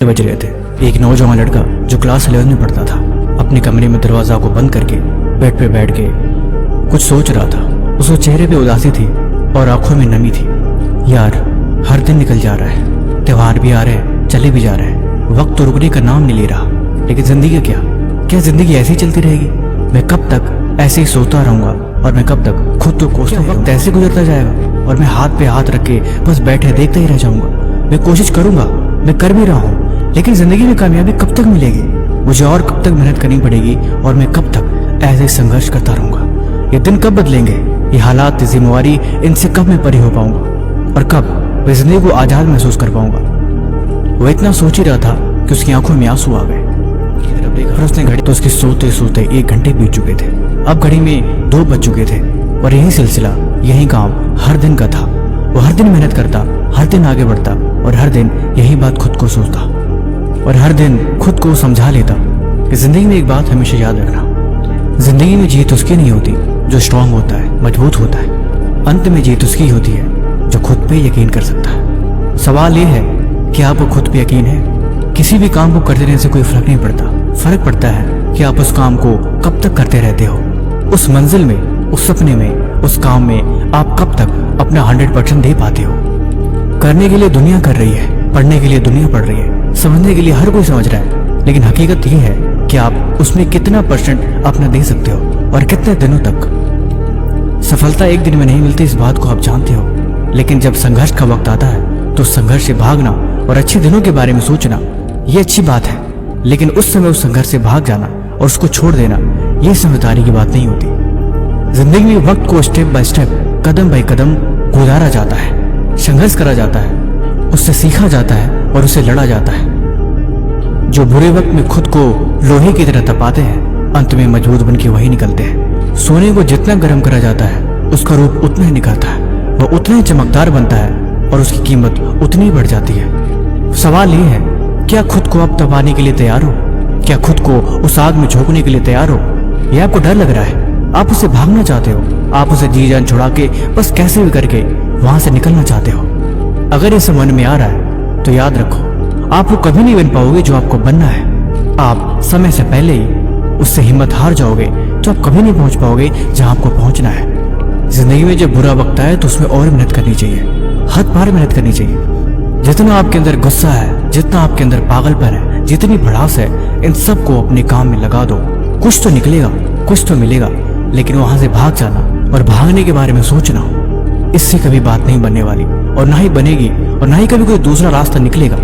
बज रहे थे। एक नौजवान लड़का जो क्लास 11 में पढ़ता था अपने कमरे में दरवाजा को बंद करके बेड पे बैठ के कुछ सोच रहा था। उसके चेहरे पे उदासी थी और आंखों में नमी थी। यार, हर दिन निकल जा रहा है, त्योहार भी आ रहे हैं, चले भी जा रहे हैं, वक्त तो रुकने का नाम नहीं ले रहा। लेकिन जिंदगी क्या जिंदगी ऐसे ही चलती रहेगी? मैं कब तक ऐसे ही सोता रहूंगा और मैं कब तक खुद तो कोसता वक्त ऐसे गुजरता जाएगा और मैं हाथ पे हाथ रख के बस बैठे देखता ही रह जाऊंगा। मैं कोशिश करूंगा, मैं कर भी रहा हूँ, लेकिन जिंदगी में कामयाबी कब तक मिलेगी? मुझे और कब तक मेहनत करनी पड़ेगी और मैं कब तक ऐसे संघर्ष करता रहूंगा? ये दिन कब बदलेंगे? ये हालात, जिम्मेवारी, इनसे कब मैं परे हो पाऊंगा और कब मैं जिंदगी को आजाद महसूस कर पाऊंगा? वो इतना सोच ही रहा था कि उसकी आंखों में आंसू आ गए। फिर उसने घड़ी तो उसके सोते सोते 1 घंटे बीत चुके थे। अब घड़ी में 2 बज चुके थे और यही सिलसिला, यही काम हर दिन का था। वो हर दिन मेहनत करता, हर दिन आगे बढ़ता और हर दिन यही बात खुद को सोचता और हर दिन खुद को समझा लेता कि जिंदगी में एक बात हमेशा याद रखना, जिंदगी में जीत उसकी नहीं होती जो स्ट्रांग होता है, मजबूत होता है। अंत में जीत उसकी होती है जो खुद पे यकीन कर सकता है। सवाल ये है कि आपको खुद पे यकीन है? किसी भी काम को करते रहने से कोई फर्क नहीं पड़ता। फर्क पड़ता है कि आप उस काम को कब तक करते रहते हो। उस मंजिल में, उस सपने में, उस काम में आप कब तक अपना 100% दे पाते हो। करने के लिए दुनिया कर रही है, पढ़ने के लिए दुनिया पढ़ रही है, समझने के लिए हर कोई समझ रहा है, लेकिन हकीकत यह है कि आप उसमें कितना % अपना दे सकते हो और कितने दिनों तक। सफलता एक दिन में नहीं मिलती, इस बात को आप जानते हो, लेकिन जब संघर्ष का वक्त आता है तो संघर्ष से भागना और अच्छे दिनों के बारे में सोचना ये अच्छी बात है, लेकिन उस समय उस संघर्ष से भाग जाना और उसको छोड़ देना ये समझदारी की बात नहीं होती। जिंदगी में वक्त को स्टेप बाय स्टेप, कदम बाय कदम गुजारा जाता है, संघर्ष करा जाता है, उससे सीखा जाता है और उससे लड़ा जाता है। जो बुरे वक्त में खुद को लोहे की तरह तपाते हैं, अंत में मजबूत बन के वही निकलते हैं। सोने को जितना गर्म करा जाता है उसका रूप उतना ही निखरता है, वह उतना ही चमकदार बनता है और उसकी कीमत उतनी ही बढ़ जाती है। सवाल ये है, क्या खुद को आप तपाने के लिए तैयार हो? क्या खुद को उस आग में झोंकने के लिए तैयार हो? या आपको डर लग रहा है, आप उसे भागना चाहते हो, आप उसे जी जान छुड़ा के बस कैसे भी करके वहां से निकलना चाहते हो? अगर ये सब मन में आ रहा है तो याद रखो, आप वो कभी नहीं बन पाओगे जो आपको बनना है। आप समय से पहले ही उससे हिम्मत हार जाओगे तो आप कभी नहीं पहुंच पाओगे जहां आपको पहुंचना है। जिंदगी में जब बुरा वक्त आए तो उसमें और मेहनत करनी चाहिए, हद पार मेहनत करनी चाहिए। जितना आपके अंदर गुस्सा है, जितना आपके अंदर पागलपन है, जितनी भड़ास है, इन सब को अपने काम में लगा दो। कुछ तो निकलेगा, कुछ तो मिलेगा, लेकिन वहां से भाग जाना और भागने के बारे में सोचना, इससे कभी बात नहीं बनने वाली और ना ही बनेगी और ना ही कभी कोई दूसरा रास्ता निकलेगा।